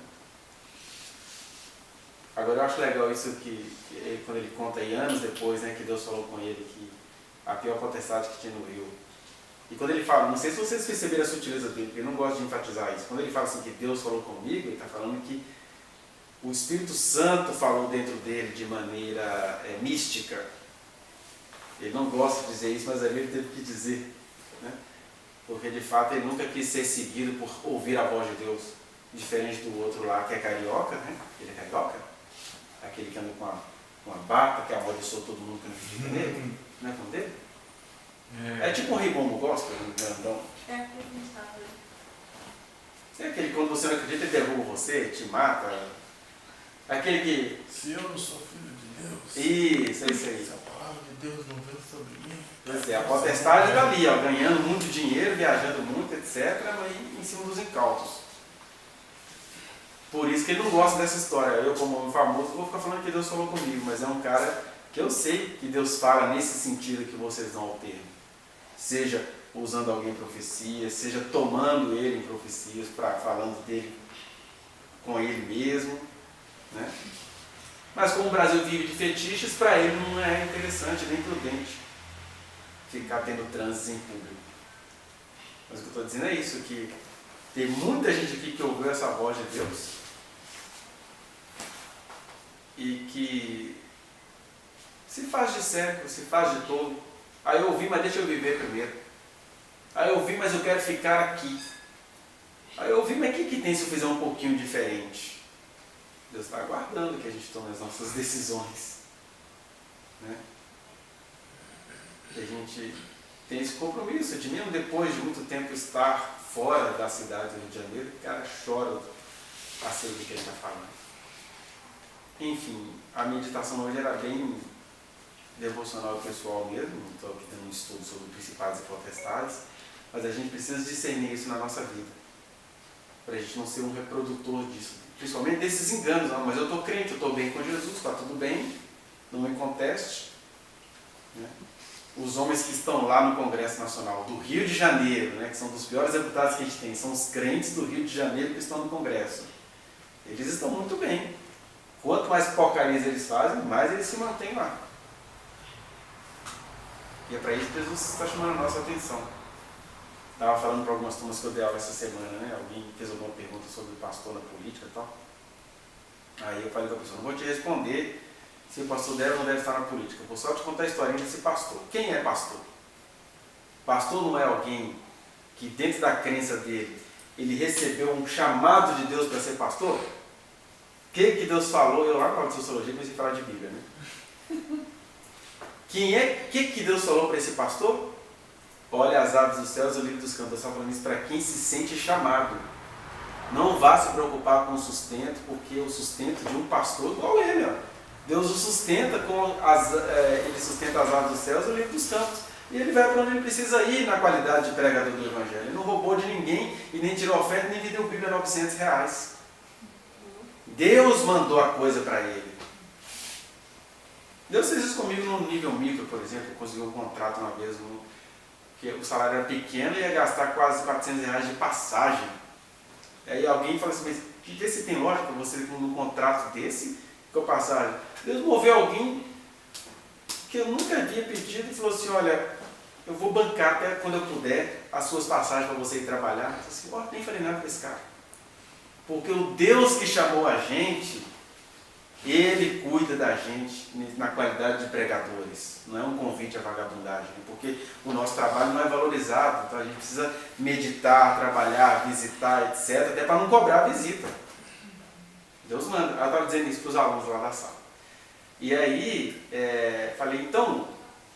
[SPEAKER 1] Agora eu acho legal isso que quando ele conta aí anos depois, né, que Deus falou com ele que a pior potestade que tinha no rio. E quando ele fala, não sei se vocês perceberam a sutileza dele, porque eu não gosto de enfatizar isso. Quando ele fala assim que Deus falou comigo, ele está falando que o Espírito Santo falou dentro dele de maneira mística. Ele não gosta de dizer isso, mas ali ele teve que dizer, né? Porque de fato ele nunca quis ser seguido por ouvir a voz de Deus, diferente do outro lá que é carioca, né? Ele é carioca, aquele que anda com uma bata, que amaldiçoou todo mundo que não acredita nele, não é com dele? É tipo um ribombo gospel, um grandão.
[SPEAKER 3] É aquele que está ali.
[SPEAKER 1] É aquele que quando você não acredita, ele derruba você, te mata. Aquele que...
[SPEAKER 2] Se eu não sou filho de Deus,
[SPEAKER 1] Isso, é isso aí.
[SPEAKER 2] se a palavra de Deus não veio sobre mim...
[SPEAKER 1] Pois é, a potestade está ali, ó, ganhando muito dinheiro, viajando muito, etc., mas em cima dos incautos. Por isso que ele não gosta dessa história. Eu, como homem famoso, vou ficar falando que Deus falou comigo, mas é um cara que eu sei que Deus fala nesse sentido que vocês dão ao termo. Seja usando alguém em profecia, seja tomando ele em profecias, falando dele com ele mesmo, né? Mas como o Brasil vive de fetiches, para ele não é interessante nem prudente ficar tendo transes em público. Mas o que eu estou dizendo é isso, que tem muita gente aqui que ouviu essa voz de Deus e que se faz de cego, se faz de tolo. Aí eu ouvi, mas deixa eu viver primeiro. Aí eu ouvi, mas eu quero ficar aqui. Aí eu ouvi, mas o que tem se eu fizer um pouquinho diferente? Deus está aguardando que a gente tome as nossas decisões, né? E a gente tem esse compromisso de mesmo depois de muito tempo estar fora da cidade do Rio de Janeiro, o cara chora a saber do que ele está falando. Enfim, a meditação hoje era bem devocional pessoal mesmo, não estou aqui dando um estudo sobre principados e potestades, mas a gente precisa discernir isso na nossa vida, para a gente não ser um reprodutor disso, principalmente desses enganos. Não, mas eu estou crente, eu estou bem com Jesus, está tudo bem, não me conteste, né? Os homens que estão lá no Congresso Nacional do Rio de Janeiro, né, que são dos piores deputados que a gente tem, são os crentes do Rio de Janeiro que estão no Congresso. Eles estão muito bem. Quanto mais porcarias eles fazem, mais eles se mantêm lá. E é para isso que Jesus está chamando a nossa atenção. Estava falando para algumas turmas que eu dei aula essa semana, né? Alguém fez alguma pergunta sobre o pastor na política e tal. Aí eu falei com a pessoa, não vou te responder se o pastor deve ou não deve estar na política. Eu vou só te contar a historinha desse pastor. Quem é pastor? Pastor não é alguém que dentro da crença dele, ele recebeu um chamado de Deus para ser pastor? O que Deus falou? Eu lá na aula de sociologia comecei a falar de Bíblia, né? O que Deus falou para esse pastor? Olha as aves dos céus e o livro dos cantos. Eu estava falando isso para quem se sente chamado. Não vá se preocupar com o sustento, porque o sustento de um pastor igual ele, ó. Deus o sustenta, ele sustenta as aves dos céus e o livro dos campos. E ele vai para onde ele precisa ir na qualidade de pregador do Evangelho. Ele não roubou de ninguém e nem tirou oferta, nem vendeu Bíblia a R$900. Deus mandou a coisa para ele. Deus fez isso comigo no nível micro, por exemplo. Eu consegui um contrato uma vez, que o salário era pequeno e ia gastar quase R$400 de passagem. Aí alguém fala assim, mas que se tem lógica você num contrato desse, com a passagem? Deus moveu alguém que eu nunca havia pedido e falou assim, olha, eu vou bancar até quando eu puder as suas passagens para você ir trabalhar. Eu disse, ó, nem falei nada para esse cara. Porque o Deus que chamou a gente, Ele cuida da gente na qualidade de pregadores. Não é um convite à vagabundagem, porque o nosso trabalho não é valorizado. Então a gente precisa meditar, trabalhar, visitar, etc., até para não cobrar a visita. Deus manda. Ela estava dizendo isso para os alunos lá da sala. E aí, falei, então,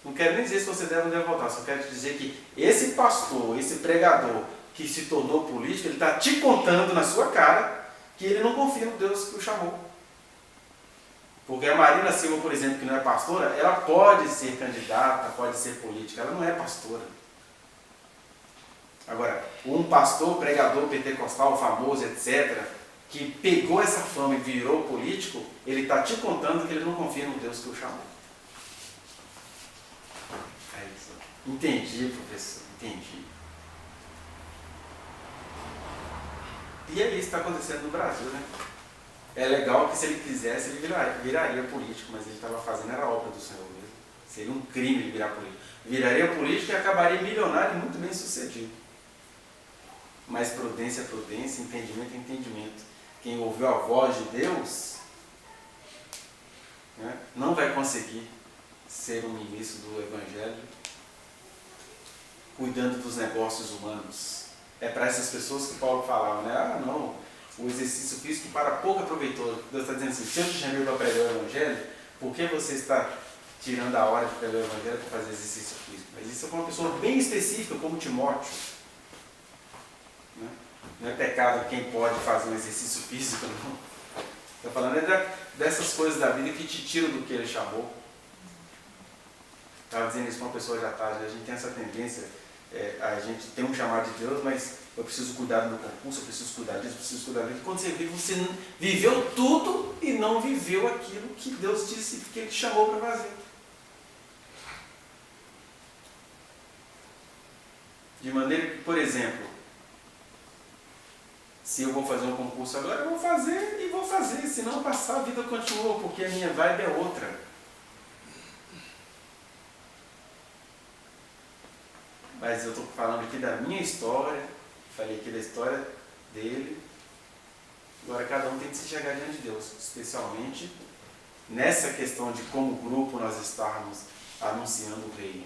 [SPEAKER 1] não quero nem dizer se você deve ou não deve voltar, só quero te dizer que esse pastor, esse pregador que se tornou político, ele está te contando na sua cara que ele não confia no Deus que o chamou. Porque a Marina Silva, por exemplo, que não é pastora, ela pode ser candidata, pode ser política, ela não é pastora. Agora, um pastor, pregador pentecostal, famoso, etc., que pegou essa fama e virou político, ele está te contando que ele não confia no Deus que o chamou. É isso. Entendi, professor, entendi. E é isso que está acontecendo no Brasil, né? É legal que se ele quisesse, ele viraria político, mas ele estava fazendo era a obra do Senhor mesmo. Seria um crime ele virar político. Viraria político e acabaria milionário e muito bem sucedido. Mas prudência é prudência, entendimento é entendimento. Quem ouviu a voz de Deus, né, não vai conseguir ser um ministro do Evangelho cuidando dos negócios humanos. É para essas pessoas que Paulo falava, né? Ah, não, o exercício físico para pouco aproveitou. Deus está dizendo assim, se eu te chamei para pregar o Evangelho, por que você está tirando a hora de pregar o Evangelho para fazer exercício físico? Mas isso é para uma pessoa bem específica, como Timóteo. Né? Não é pecado quem pode fazer um exercício físico, não. Está falando dessas coisas da vida que te tiram do que ele chamou. Estava dizendo isso para uma pessoa já tarde, a gente tem essa tendência, a gente tem um chamado de Deus, mas eu preciso cuidar do meu concurso, eu preciso cuidar disso, eu preciso cuidar daquilo. Quando você vive, você viveu tudo e não viveu aquilo que Deus disse que Ele te chamou para fazer. De maneira que, por exemplo, se eu vou fazer um concurso agora, eu vou fazer e vou fazer. Se não passar, a vida continua, porque a minha vibe é outra. Mas eu estou falando aqui da minha história, falei aqui da história dele. Agora cada um tem que se chegar diante de Deus, especialmente nessa questão de como grupo nós estarmos anunciando o reino.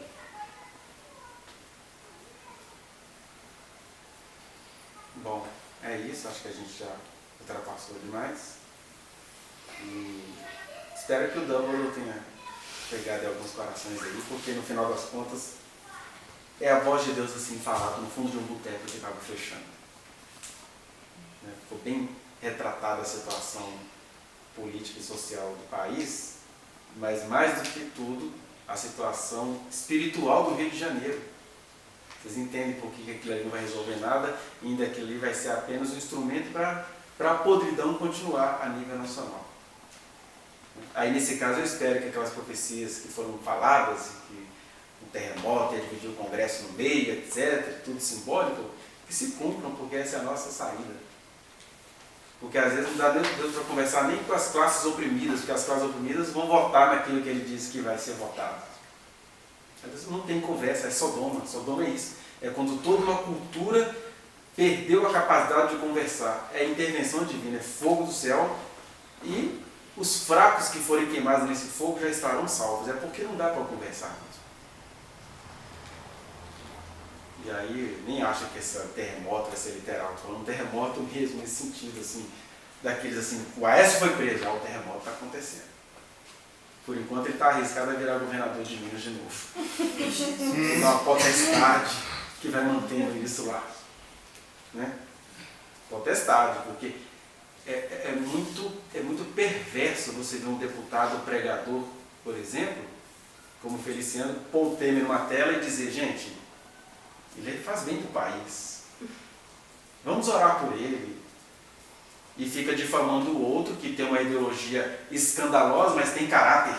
[SPEAKER 1] Bom, é isso, acho que a gente já ultrapassou demais. E espero que o Dumbledore tenha pegado em alguns corações aí, porque no final das contas é a voz de Deus assim falada no fundo de um boteco que acaba fechando. Ficou bem retratada a situação política e social do país, mas mais do que tudo, a situação espiritual do Rio de Janeiro. Vocês entendem por que aquilo ali não vai resolver nada, e ainda aquilo ali vai ser apenas um instrumento para a podridão continuar a nível nacional. Aí nesse caso eu espero que aquelas profecias que foram faladas, que o terremoto ia dividir o Congresso no meio, etc., tudo simbólico, que se cumpram, porque essa é a nossa saída. Porque às vezes não dá nem Deus para conversar nem com as classes oprimidas, porque as classes oprimidas vão votar naquilo que ele disse que vai ser votado. Às vezes não tem conversa, é Sodoma. Sodoma é isso. É quando toda uma cultura perdeu a capacidade de conversar. É intervenção divina, é fogo do céu, e os fracos que forem queimados nesse fogo já estarão salvos. É porque não dá para conversar mesmo. E aí, nem acha que esse terremoto vai ser literal. Estou falando um terremoto mesmo, nesse sentido, assim, daqueles assim, o Aécio foi preso, já o terremoto está acontecendo. Por enquanto ele está arriscado a virar governador de Minas de novo. Uma potestade que vai mantendo isso lá. Né? Potestade, porque é muito perverso você ver um deputado pregador, por exemplo, como Feliciano, pôr o Temer numa tela e dizer, gente, ele faz bem para o país. Vamos orar por ele. E fica difamando o outro que tem uma ideologia escandalosa, mas tem caráter.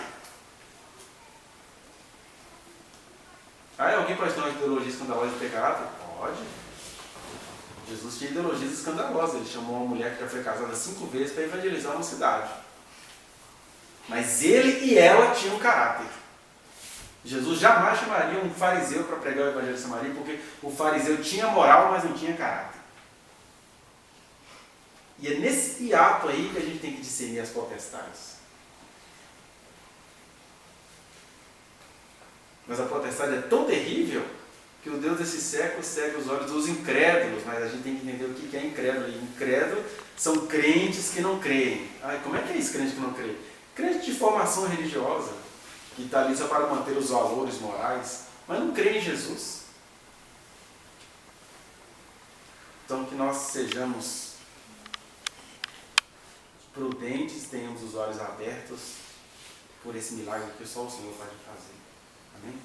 [SPEAKER 1] Alguém pode ter uma ideologia escandalosa e ter caráter? Pode. Jesus tinha ideologias escandalosas. Ele chamou uma mulher que já foi casada 5 vezes para evangelizar uma cidade. Mas ele e ela tinham caráter. Jesus jamais chamaria um fariseu para pregar o evangelho de Samaria, porque o fariseu tinha moral, mas não tinha caráter. E é nesse hiato aí que a gente tem que discernir as potestades. Mas a potestade é tão terrível que o Deus desse século cega os olhos dos incrédulos, mas a gente tem que entender o que é incrédulo. E incrédulo são crentes que não creem. Como é que é isso, crente que não crê? Crente de formação religiosa, que está ali só para manter os valores morais, mas não crê em Jesus. Então que nós sejamos prudentes, tenhamos os olhos abertos por esse milagre que só o Senhor pode fazer. Amém?